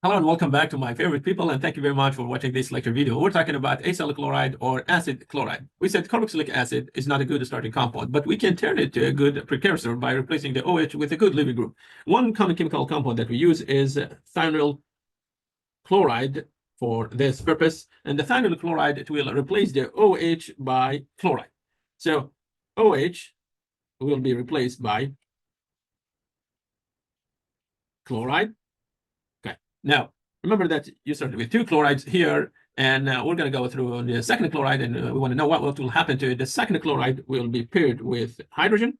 Hello and welcome back to my favorite people, and thank you very much for watching this lecture video. We're talking about acyl chloride or acid chloride. We said carboxylic acid is not a good starting compound, but we can turn it to a good precursor by replacing the OH with a good leaving group. One common chemical compound that we use is thionyl chloride for this purpose, and the thionyl chloride, it will replace the OH by chloride. So OH will be replaced by chloride. Now, remember that you started with two chlorides here, and we're going to go through the second chloride, and we want to know what will happen to it. The second chloride will be paired with hydrogen,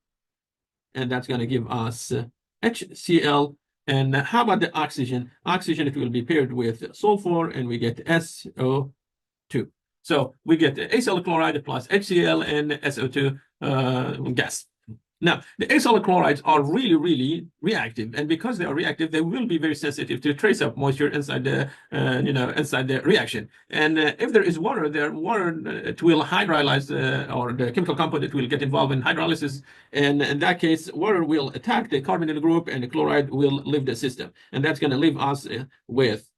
and that's going to give us HCl. And how about the oxygen? Oxygen, it will be paired with sulfur, and we get SO2. So we get acyl chloride plus HCl and SO2 gas. Now, the acyl chlorides are really, really reactive, and because they are reactive, they will be very sensitive to trace up moisture inside the, inside the reaction. And if there is water there, it will hydrolyze, or the chemical compound, it will get involved in hydrolysis. And in that case, water will attack the carbonyl group, and the chloride will leave the system. And that's going to leave us with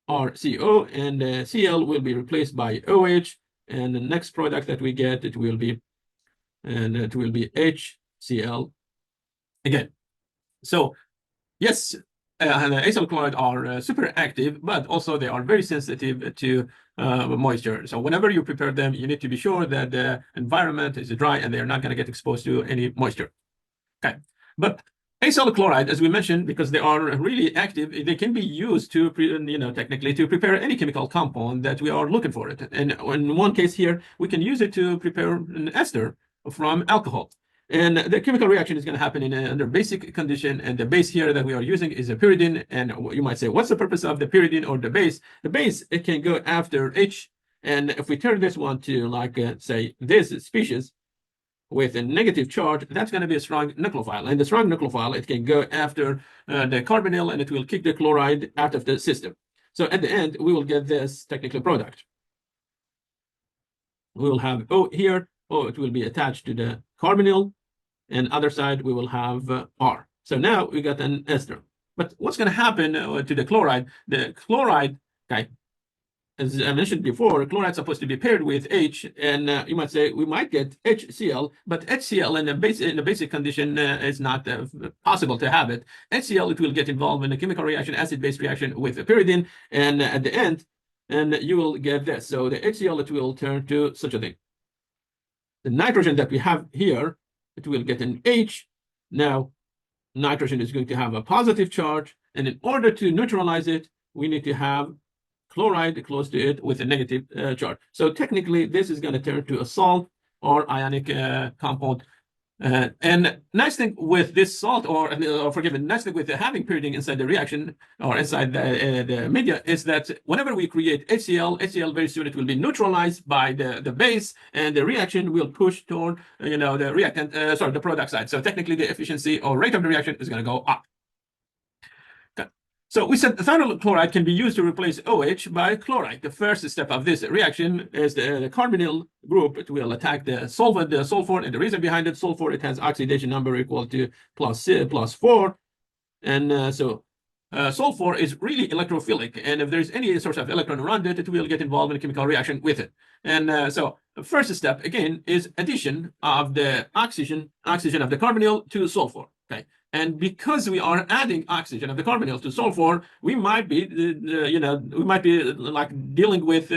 RCO, and Cl will be replaced by OH. And the next product that we get, it will be HCl again. So yes, acyl chloride are super active, but also they are very sensitive to moisture. So whenever you prepare them, you need to be sure that the environment is dry and they're not going to get exposed to any moisture. Okay, but acyl chloride, as we mentioned, because they are really active, they can be used to, technically to prepare any chemical compound that we are looking for it. And in one case here, we can use it to prepare an ester from alcohol. And the chemical reaction is going to happen under basic condition. And the base here that we are using is a pyridine. And you might say, what's the purpose of the pyridine or the base? The base, it can go after H. And if we turn this one to, like, say, this species with a negative charge, that's going to be a strong nucleophile. And the strong nucleophile, it can go after the carbonyl, and it will kick the chloride out of the system. So at the end, we will get this technical product. We will have O here. Oh, it will be attached to the carbonyl, and other side we will have R. So now we got an ester. But what's going to happen to the chloride? The chloride, okay, as I mentioned before, chloride is supposed to be paired with H, and you might say we might get HCl, but HCl in the basic condition is not possible to have it. HCl, it will get involved in a chemical reaction, acid-base reaction with pyridine, and at the end, and you will get this. So the HCl, it will turn to such a thing. The nitrogen that we have here, it will get an H. Now, nitrogen is going to have a positive charge, and in order to neutralize it, we need to have chloride close to it with a negative charge. So technically, this is going to turn to a salt or ionic compound. And nice thing with this salt, nice thing with having pyridine inside the reaction or inside the media is that whenever we create HCl very soon it will be neutralized by the base, and the reaction will push toward the reactant, the product side. So technically, the efficiency or rate of the reaction is going to go up. So we said thionyl chloride can be used to replace OH by chloride. The first step of this reaction is the carbonyl group. It will attack the solvent, the sulfur, and the reason behind it, sulfur, it has oxidation number equal to plus 4. And sulfur is really electrophilic. And if there's any source of electron around it, it will get involved in a chemical reaction with it. And so the first step, again, is addition of the oxygen of the carbonyl to sulfur. Okay. And because we are adding oxygen of the carbonyl to sulfur, we might be, like dealing with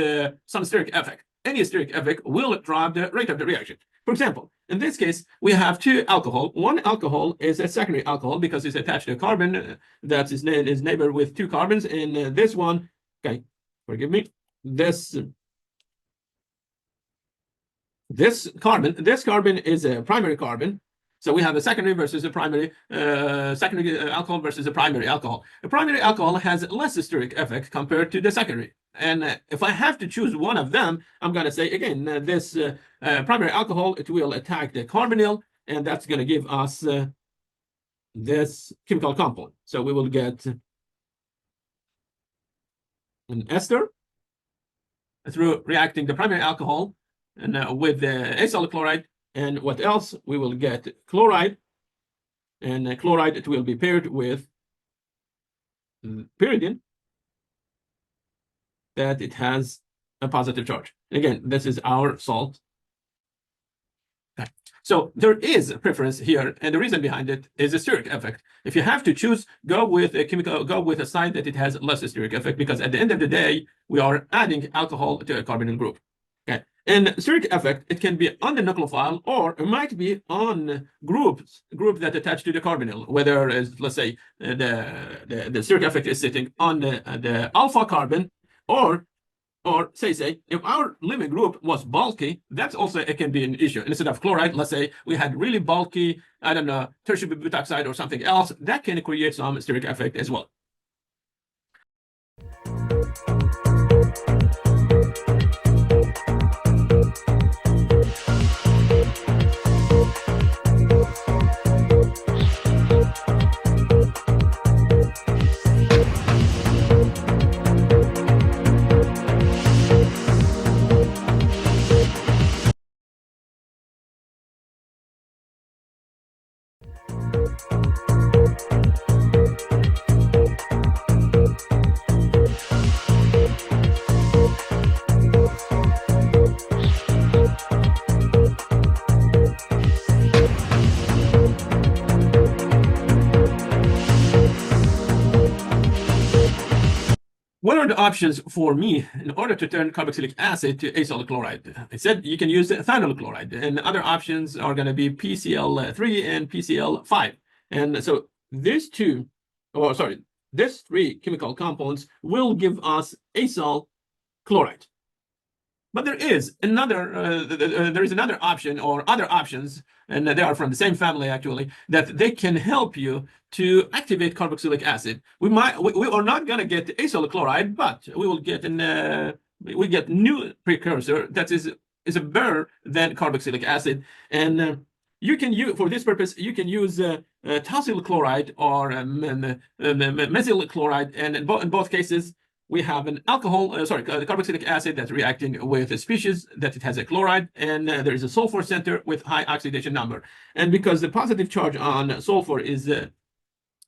some steric effect. Any steric effect will drive the rate of the reaction. For example, in this case, we have two alcohol. One alcohol is a secondary alcohol because it's attached to a carbon that's his neighbor with two carbons. And this one, okay, forgive me, this carbon is a primary carbon. So we have a secondary versus a primary, alcohol versus a primary alcohol. A primary alcohol has less steric effect compared to the secondary. And if I have to choose one of them, I'm going to say, again, this primary alcohol, it will attack the carbonyl, and that's going to give us this chemical compound. So we will get an ester through reacting the primary alcohol and with the acyl chloride. And what else? We will get chloride, and chloride, it will be paired with pyridine that it has a positive charge. Again, this is our salt. Okay. So there is a preference here, and the reason behind it is a steric effect. If you have to choose, go with a side that it has less steric effect, because at the end of the day, we are adding alcohol to a carbonyl group. Okay. And steric effect, it can be on the nucleophile, or it might be on group that attach to the carbonyl, whether let's say the steric effect is sitting on the alpha carbon, or say if our living group was bulky, that's also, it can be an issue. Instead of chloride, let's say we had really bulky, I don't know, tertiary butoxide or something else, that can create some steric effect as well. What are the options for me in order to turn carboxylic acid to acyl chloride? I said you can use ethanol chloride, and other options are going to be PCl3 and PCl5. And so these three chemical compounds will give us acyl chloride. But there is another option, or other options, and they are from the same family actually, that they can help you to activate carboxylic acid. We are not going to get acyl chloride, but we will get we get new precursor that is a better than carboxylic acid. And you can use, for this purpose, you can use tosyl chloride or methyl chloride, and in both cases we have an the carboxylic acid that's reacting with a species that it has a chloride, and there is a sulfur center with high oxidation number. And because the positive charge on sulfur is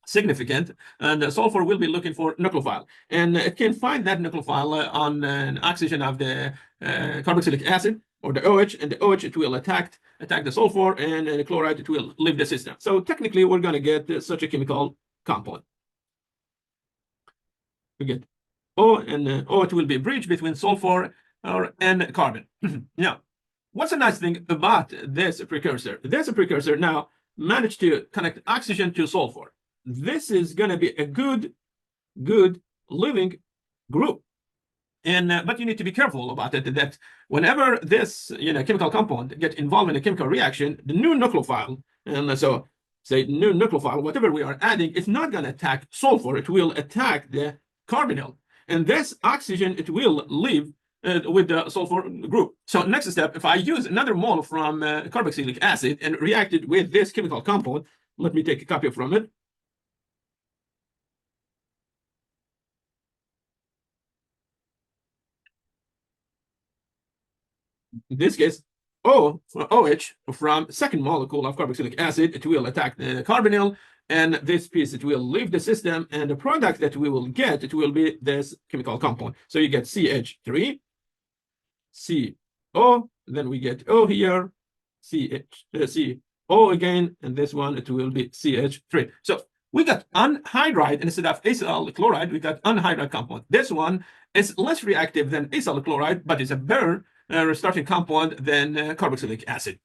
significant, and the sulfur will be looking for nucleophile, and it can find that nucleophile on an oxygen of the carboxylic acid or the OH, and the OH, it will attack the sulfur, and the chloride, it will leave the system. So technically we're going to get such a chemical compound. We get O, and O, it will be a bridge between sulfur and carbon. Now, what's a nice thing about this precursor? This precursor now managed to connect oxygen to sulfur. This is going to be a good living group. And but you need to be careful about it, that whenever this chemical compound get involved in a chemical reaction, the new nucleophile, and so say new nucleophile, whatever we are adding, it's not going to attack sulfur, it will attack the carbonyl. And this oxygen, it will leave with the sulfur group. So next step, if I use another mole from carboxylic acid and react it with this chemical compound, let me take a copy from it. In this case, O for OH from second molecule of carboxylic acid, it will attack the carbonyl, and this piece, it will leave the system, and the product that we will get, it will be this chemical compound. So you get CH3, CO, then we get O here, CO again, and this one, it will be CH3. So we got anhydride instead of acyl chloride, we got anhydride compound. This one is less reactive than acyl chloride, but it's a better starting compound than carboxylic acid.